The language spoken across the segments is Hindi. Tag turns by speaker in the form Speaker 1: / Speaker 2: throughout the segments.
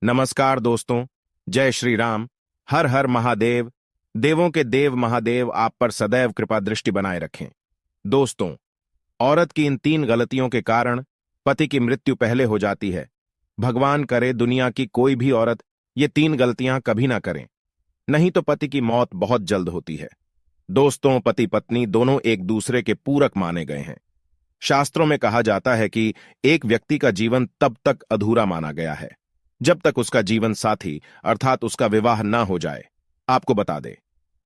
Speaker 1: नमस्कार दोस्तों। जय श्री राम। हर हर महादेव। देवों के देव महादेव आप पर सदैव कृपा दृष्टि बनाए रखें। दोस्तों, औरत की इन 3 गलतियों के कारण पति की मृत्यु पहले हो जाती है। भगवान करे दुनिया की कोई भी औरत ये 3 गलतियां कभी ना करें, नहीं तो पति की मौत बहुत जल्द होती है। दोस्तों, पति पत्नी दोनों एक दूसरे के पूरक माने गए हैं। शास्त्रों में कहा जाता है कि एक व्यक्ति का जीवन तब तक अधूरा माना गया है जब तक उसका जीवन साथी अर्थात उसका विवाह ना हो जाए। आपको बता दें,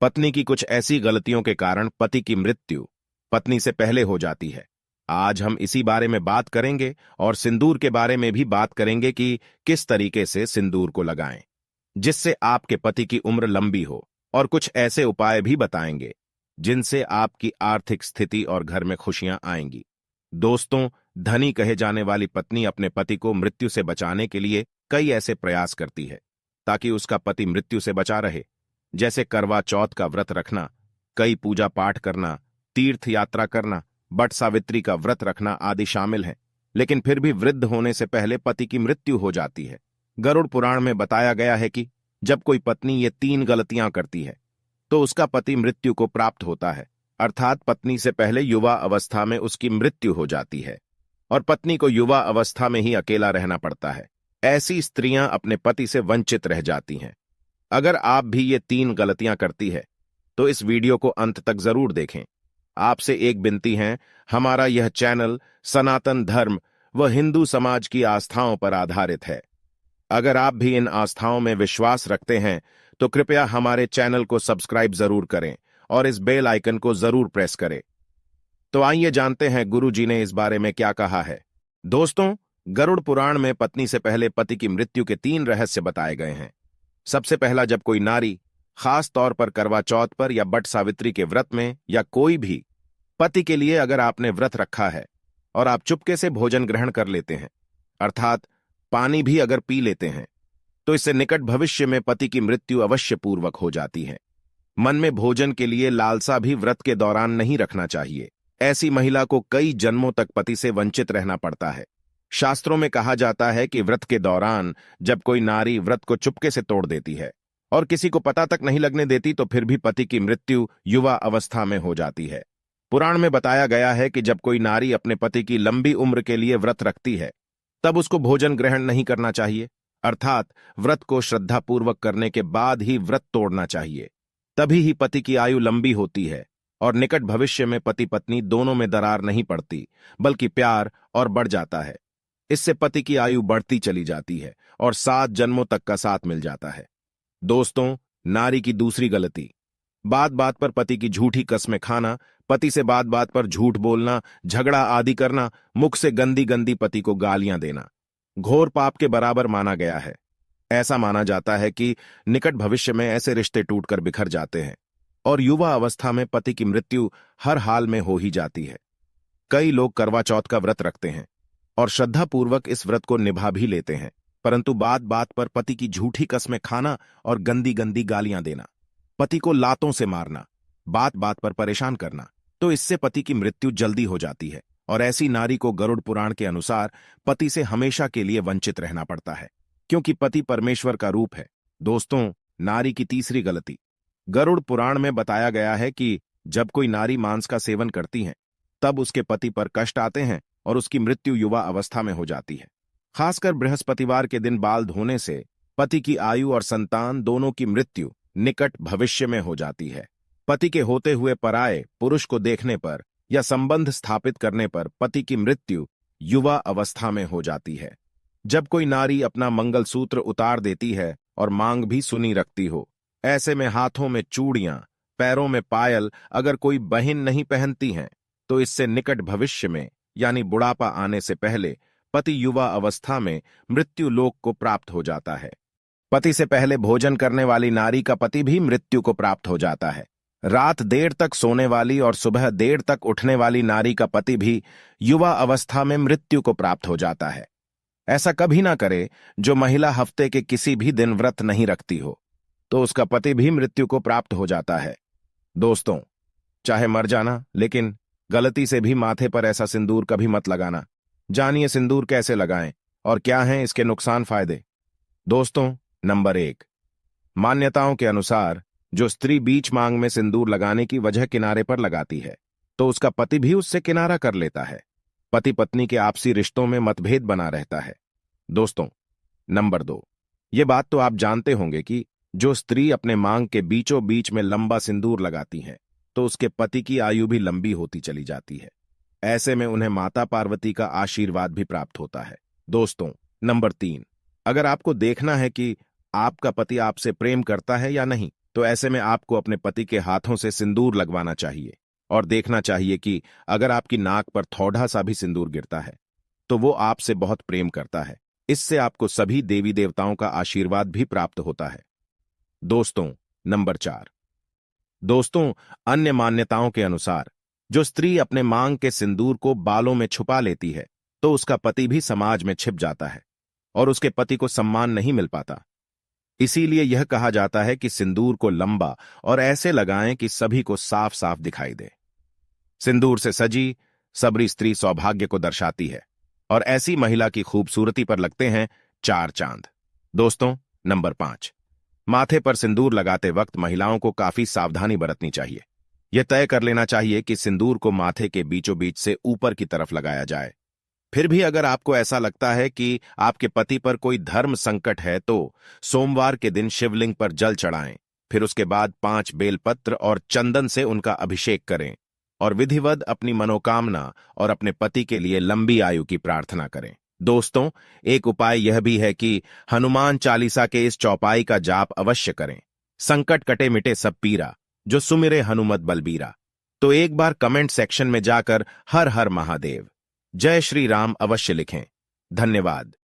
Speaker 1: पत्नी की कुछ ऐसी गलतियों के कारण पति की मृत्यु पत्नी से पहले हो जाती है। आज हम इसी बारे में बात करेंगे और सिंदूर के बारे में भी बात करेंगे कि किस तरीके से सिंदूर को लगाएं जिससे आपके पति की उम्र लंबी हो, और कुछ ऐसे उपाय भी बताएंगे जिनसे आपकी आर्थिक स्थिति और घर में खुशियां आएंगी। दोस्तों, धनी कहे जाने वाली पत्नी अपने पति को मृत्यु से बचाने के लिए कई ऐसे प्रयास करती है ताकि उसका पति मृत्यु से बचा रहे, जैसे करवा चौथ का व्रत रखना, कई पूजा पाठ करना, तीर्थ यात्रा करना, बट सावित्री का व्रत रखना आदि शामिल हैं। लेकिन फिर भी वृद्ध होने से पहले पति की मृत्यु हो जाती है। गरुड़ पुराण में बताया गया है कि जब कोई पत्नी ये 3 गलतियां करती है तो उसका पति मृत्यु को प्राप्त होता है, अर्थात पत्नी से पहले युवा अवस्था में उसकी मृत्यु हो जाती है और पत्नी को युवा अवस्था में ही अकेला रहना पड़ता है। ऐसी स्त्रियां अपने पति से वंचित रह जाती हैं। अगर आप भी ये 3 गलतियां करती है तो इस वीडियो को अंत तक जरूर देखें। आपसे एक विनती है, हमारा यह चैनल सनातन धर्म व हिंदू समाज की आस्थाओं पर आधारित है। अगर आप भी इन आस्थाओं में विश्वास रखते हैं तो कृपया हमारे चैनल को सब्सक्राइब जरूर करें और इस बेल आइकन को जरूर प्रेस करें। तो आइए जानते हैं गुरु जी ने इस बारे में क्या कहा है। दोस्तों, गरुड़ पुराण में पत्नी से पहले पति की मृत्यु के 3 रहस्य बताए गए हैं। सबसे पहला, जब कोई नारी खास तौर पर करवा चौथ पर या बट सावित्री के व्रत में या कोई भी पति के लिए अगर आपने व्रत रखा है और आप चुपके से भोजन ग्रहण कर लेते हैं, अर्थात पानी भी अगर पी लेते हैं, तो इससे निकट भविष्य में पति की मृत्यु अवश्य पूर्वक हो जाती है। मन में भोजन के लिए लालसा भी व्रत के दौरान नहीं रखना चाहिए। ऐसी महिला को कई जन्मों तक पति से वंचित रहना पड़ता है। शास्त्रों में कहा जाता है कि व्रत के दौरान जब कोई नारी व्रत को चुपके से तोड़ देती है और किसी को पता तक नहीं लगने देती तो फिर भी पति की मृत्यु युवा अवस्था में हो जाती है। पुराण में बताया गया है कि जब कोई नारी अपने पति की लंबी उम्र के लिए व्रत रखती है तब उसको भोजन ग्रहण नहीं करना चाहिए, अर्थात व्रत को श्रद्धापूर्वक करने के बाद ही व्रत तोड़ना चाहिए। तभी ही पति की आयु लंबी होती है और निकट भविष्य में पति पत्नी दोनों में दरार नहीं पड़ती बल्कि प्यार और बढ़ जाता है। इससे पति की आयु बढ़ती चली जाती है और 7 जन्मों तक का साथ मिल जाता है। दोस्तों, नारी की दूसरी गलती, बात बात पर पति की झूठी कस्में खाना, पति से बात बात पर झूठ बोलना, झगड़ा आदि करना, मुख से गंदी गंदी पति को गालियां देना घोर पाप के बराबर माना गया है। ऐसा माना जाता है कि निकट भविष्य में ऐसे रिश्ते टूटकर बिखर जाते हैं और युवा अवस्था में पति की मृत्यु हर हाल में हो ही जाती है। कई लोग करवा चौथ का व्रत रखते हैं और श्रद्धापूर्वक इस व्रत को निभा भी लेते हैं, परंतु बात बात पर पति की झूठी कस्में खाना और गंदी गंदी गालियां देना, पति को लातों से मारना, बात बात पर परेशान करना, तो इससे पति की मृत्यु जल्दी हो जाती है और ऐसी नारी को गरुड़ पुराण के अनुसार पति से हमेशा के लिए वंचित रहना पड़ता है, क्योंकि पति परमेश्वर का रूप है। दोस्तों, नारी की तीसरी गलती, गरुड़ पुराण में बताया गया है कि जब कोई नारी मांस का सेवन करती है तब उसके पति पर कष्ट आते हैं और उसकी मृत्यु युवा अवस्था में हो जाती है। खासकर बृहस्पतिवार के दिन बाल धोने से पति की आयु और संतान दोनों की मृत्यु निकट भविष्य में हो जाती है। पति के होते हुए पराये पुरुष को देखने पर या संबंध स्थापित करने पर पति की मृत्यु युवा अवस्था में हो जाती है। जब कोई नारी अपना मंगलसूत्र उतार देती है और मांग भी सुनी रखती हो, ऐसे में हाथों में चूड़ियां, पैरों में पायल अगर कोई बहन नहीं पहनती हैं, तो इससे निकट भविष्य में यानी बुढ़ापा आने से पहले पति युवा अवस्था में मृत्यु लोक को प्राप्त हो जाता है। पति से पहले भोजन करने वाली नारी का पति भी मृत्यु को प्राप्त हो जाता है। रात देर तक सोने वाली और सुबह देर तक उठने वाली नारी का पति भी युवा अवस्था में मृत्यु को प्राप्त हो जाता है। ऐसा कभी ना करे जो महिला हफ्ते के किसी भी दिन व्रत नहीं रखती हो, तो उसका पति भी मृत्यु को प्राप्त हो जाता है। दोस्तों, चाहे मर जाना, लेकिन गलती से भी माथे पर ऐसा सिंदूर कभी मत लगाना। जानिए सिंदूर कैसे लगाएं और क्या हैं इसके नुकसान फायदे। दोस्तों, नंबर 1, मान्यताओं के अनुसार जो स्त्री बीच मांग में सिंदूर लगाने की वजह किनारे पर लगाती है, तो उसका पति भी उससे किनारा कर लेता है। पति पत्नी के आपसी रिश्तों में मतभेद बना रहता है। दोस्तों, नंबर 2, ये बात तो आप जानते होंगे कि जो स्त्री अपने मांग के बीचों बीच में लंबा सिंदूर लगाती है, तो उसके पति की आयु भी लंबी होती चली जाती है। ऐसे में उन्हें माता पार्वती का आशीर्वाद भी प्राप्त होता है। दोस्तों, नंबर 3, अगर आपको देखना है कि आपका पति आपसे प्रेम करता है या नहीं, तो ऐसे में आपको अपने पति के हाथों से सिंदूर लगवाना चाहिए और देखना चाहिए कि अगर आपकी नाक पर थोड़ा सा भी सिंदूर गिरता है, तो वो आपसे बहुत प्रेम करता है। इससे आपको सभी देवी देवताओं का आशीर्वाद भी प्राप्त होता है। दोस्तों, नंबर 4, दोस्तों, अन्य मान्यताओं के अनुसार जो स्त्री अपने मांग के सिंदूर को बालों में छुपा लेती है, तो उसका पति भी समाज में छिप जाता है और उसके पति को सम्मान नहीं मिल पाता। इसीलिए यह कहा जाता है कि सिंदूर को लंबा और ऐसे लगाएं कि सभी को साफ साफ दिखाई दे। सिंदूर से सजी सबरी स्त्री सौभाग्य को दर्शाती है और ऐसी महिला की खूबसूरती पर लगते हैं 4 चांद। दोस्तों, नंबर 5, माथे पर सिंदूर लगाते वक्त महिलाओं को काफी सावधानी बरतनी चाहिए। यह तय कर लेना चाहिए कि सिंदूर को माथे के बीचों बीच से ऊपर की तरफ लगाया जाए। फिर भी अगर आपको ऐसा लगता है कि आपके पति पर कोई धर्म संकट है, तो सोमवार के दिन शिवलिंग पर जल चढ़ाएं, फिर उसके बाद 5 बेलपत्र और चंदन से उनका अभिषेक करें और विधिवत अपनी मनोकामना और अपने पति के लिए लंबी आयु की प्रार्थना करें। दोस्तों, एक उपाय यह भी है कि हनुमान चालीसा के इस चौपाई का जाप अवश्य करें। संकट कटे मिटे सब पीरा, जो सुमिरे हनुमत बलबीरा। तो एक बार कमेंट सेक्शन में जाकर हर हर महादेव, जय श्री राम अवश्य लिखें। धन्यवाद।